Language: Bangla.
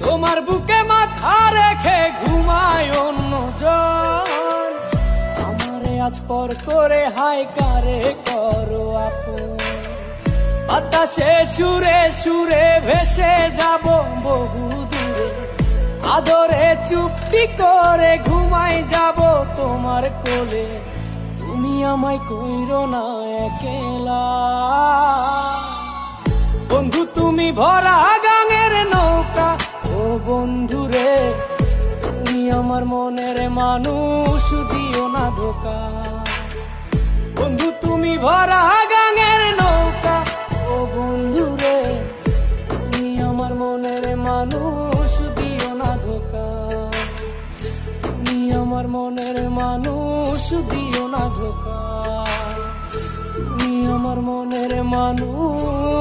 তোমার বুকে মাথা রেখে ঘুমায় অন্যজন, আমারে আজ পর করে হায় কারে করো আপন। বাতাসে সুরে সুরে ভেসে যাব বহু দূরে, আদরে চুপটি করে ঘুমাই যাব তোমার কোলে। তুমি আমায় কইরো না একলা, বন্ধু তুমি ভরা গাঙের নৌকা। ও বন্ধুরে তুমি আমার মনের মানুষ, দিও না ধোকা। বন্ধু তুমি ভরা গাঙের নৌকা। ও বন্ধুরে তুমি আমার মনের মানুষ, দিও না ধোকা। তুমি আমার মনের মানুষ, দিও না ধোকা। তুমি আমার মনের মানুষ।